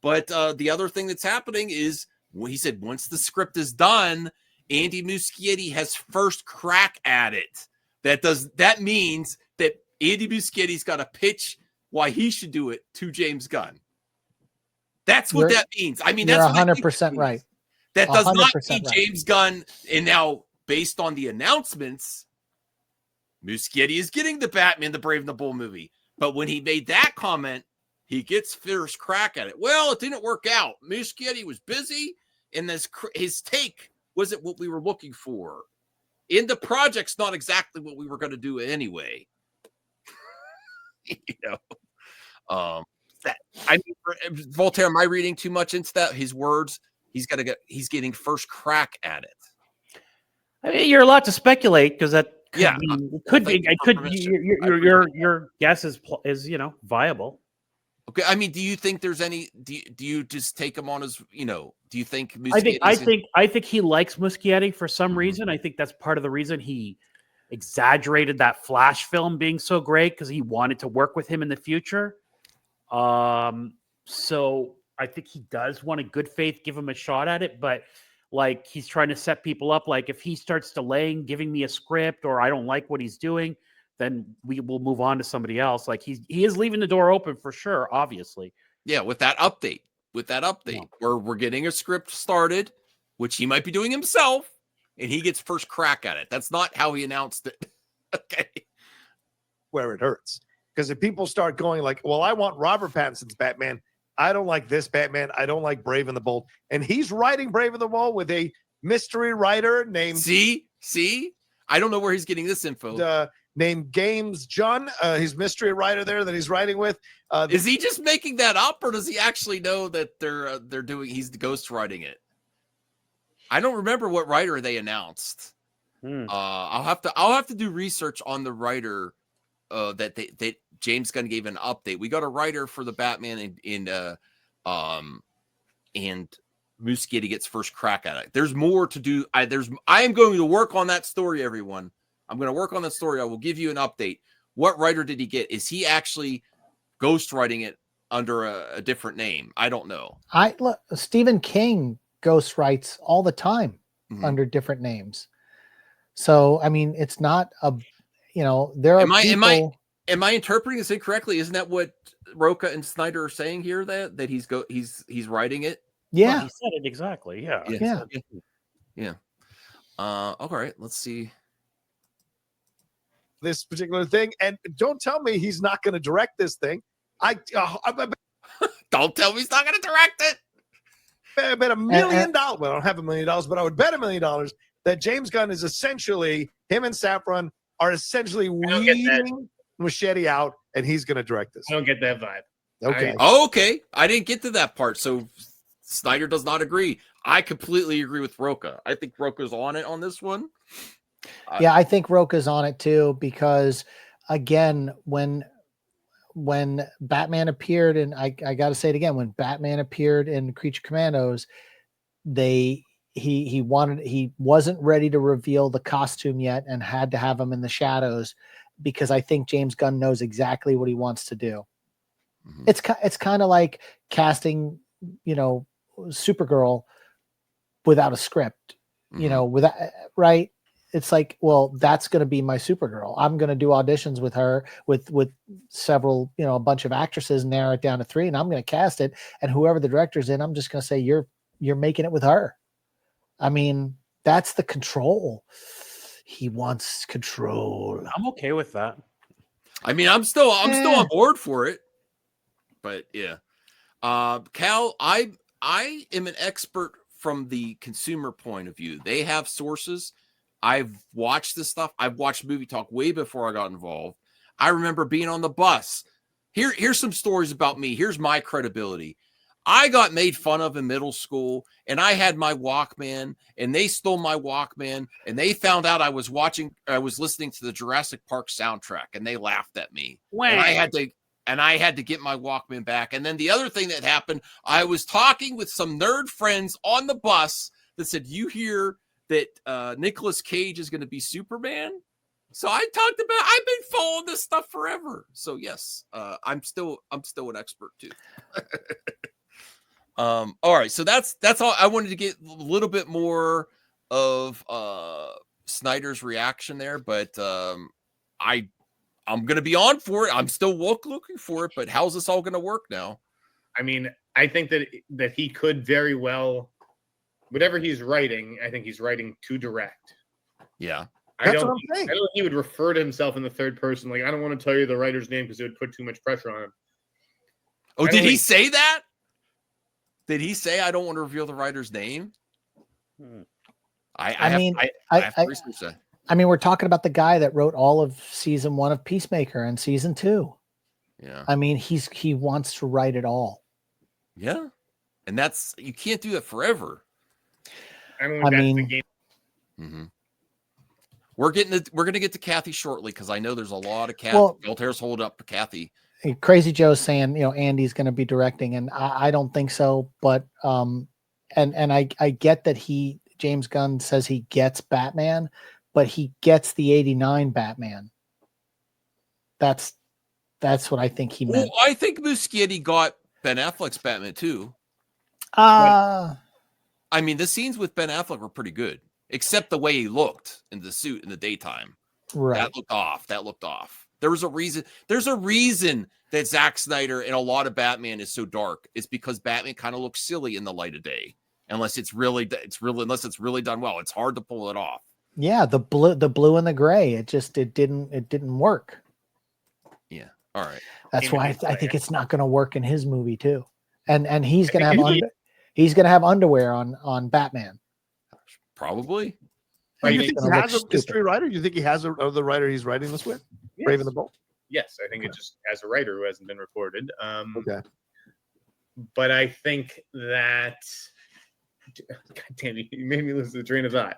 But the other thing that's happening is, well, he said once the script is done, Andy Muscietti has first crack at it. That means that Andy Muschietti's got to pitch why he should do it to James Gunn. That's what that means. I mean, that's 100% right. That does not mean James Gunn. And now, based on the announcements, Muschietti is getting the Batman, the Brave and the Bold movie. But when he made that comment, he gets first crack at it. Well, it didn't work out. Muschietti was busy, and his take wasn't what we were looking for. And the project's not exactly what we were going to do anyway. Voltaire, am I reading too much into that? His words, he's getting first crack at it. I mean, you're allowed to speculate because that could be. Your guess is viable. Okay, I mean, do you think there's any? Do you just take him on as Do you think? I think he likes Muschietti for some reason. I think that's part of the reason he exaggerated that Flash film being so great because he wanted to work with him in the future. So I think he does want to good faith give him a shot at it, but like he's trying to set people up. Like if he starts delaying giving me a script or I don't like what he's doing, then we will move on to somebody else. Like he is leaving the door open for sure, obviously. Yeah, with that update, where we're getting a script started, which he might be doing himself, and he gets first crack at it. That's not how he announced it. Okay. Where it hurts. Because if people start going like, well, I want Robert Pattinson's Batman. I don't like this Batman. I don't like Brave and the Bold. And he's writing Brave and the Bold with a mystery writer named... See? I don't know where he's getting this info. Named Games John, his mystery writer there that he's writing with. Is he just making that up, or does he actually know that he's ghostwriting it? I don't remember what writer they announced. I'll have to do research on the writer that James Gunn gave an update. We got a writer for the Batman and Muschietti gets first crack at it. There's more to do. I am going to work on that story, everyone. I'm going to work on that story. I will give you an update. What writer did he get? Is he actually ghostwriting it under a different name? I don't know. Stephen King ghostwrites all the time under different names. So, I mean, it's not there are people... Am I interpreting this incorrectly? Isn't that what Roca and Snyder are saying here? That he's writing it? Yeah, well, he said it exactly. Yeah. All right. Let's see this particular thing, and don't tell me he's not going to direct this thing. Don't tell me he's not going to direct it. I bet $1 million. Well, I don't have $1 million, but I would bet $1 million that James Gunn is essentially him and Safran are essentially weeding Muschietti out, and he's going to direct this. I don't get that vibe. Okay. Okay. I didn't get to that part. So Snyder does not agree. I completely agree with Roca. I think Roca's on it on this one. Yeah, I think Roca's on it too, because again, when Batman appeared, and I got to say it again, when Batman appeared in Creature Commandos, he wasn't ready to reveal the costume yet and had to have him in the shadows, because I think James Gunn knows exactly what he wants to do. It's kind of like casting, Supergirl without a script, right? It's like, well, that's going to be my Supergirl. I'm going to do auditions with her with several, a bunch of actresses, narrow it down to 3, and I'm going to cast it. And whoever the director's in, I'm just going to say, you're making it with her. I mean, that's the control. He wants control. I'm okay with that. I mean, I'm still on board for it, but yeah. Cal, I am an expert from the consumer point of view. They have sources. I've watched this stuff. I've watched Movie Talk way before I got involved. I remember being on the bus. Here's some stories about me. Here's my credibility. I got made fun of in middle school, and I had my Walkman, and they stole my Walkman, and they found out I was listening to the Jurassic Park soundtrack, and they laughed at me. And I had to get my Walkman back. And then the other thing that happened, I was talking with some nerd friends on the bus that said, "You hear that Nicolas Cage is going to be Superman?" So I've been following this stuff forever. So yes, I'm still an expert too. All right, so that's all. I wanted to get a little bit more of Snyder's reaction there, but I'm gonna be on for it. I'm still looking for it, but how's this all gonna work now? I mean, I think that he could very well, whatever he's writing, I think he's writing too direct. Yeah. I don't think he would refer to himself in the third person. Like, I don't want to tell you the writer's name because it would put too much pressure on him. Oh, did he say that? Did he say I don't want to reveal the writer's name? I have to research that. I mean, we're talking about the guy that wrote all of season 1 of Peacemaker and season 2. Yeah. I mean, he wants to write it all. Yeah. And you can't do that forever. I mean, the game. Mm-hmm. We're going to get to Kathy shortly because I know there's a lot of Kathy. Voltaire's hold up Kathy. Crazy Joe's saying, Andy's going to be directing, and I don't think so. But and I get that James Gunn says he gets Batman, but he gets the '89 Batman. That's what I think he meant. Well, I think Muscietti got Ben Affleck's Batman too. I mean, the scenes with Ben Affleck were pretty good, except the way he looked in the suit in the daytime. Right. That looked off. There was a reason. There's a reason that Zack Snyder and a lot of Batman is so dark. It's because Batman kind of looks silly in the light of day, unless it's really done well. It's hard to pull it off. Yeah, the blue and the gray. It didn't work. Yeah. All right. That's why I think it's not going to work in his movie too. And he's going to have underwear on Batman. Probably. You think he has a mystery writer? You think he has the writer he's writing this with? Yes. Brave and the Bold? Yes, I think it just has a writer who hasn't been reported. Okay. But I think that God damn, you made me lose the train of thought.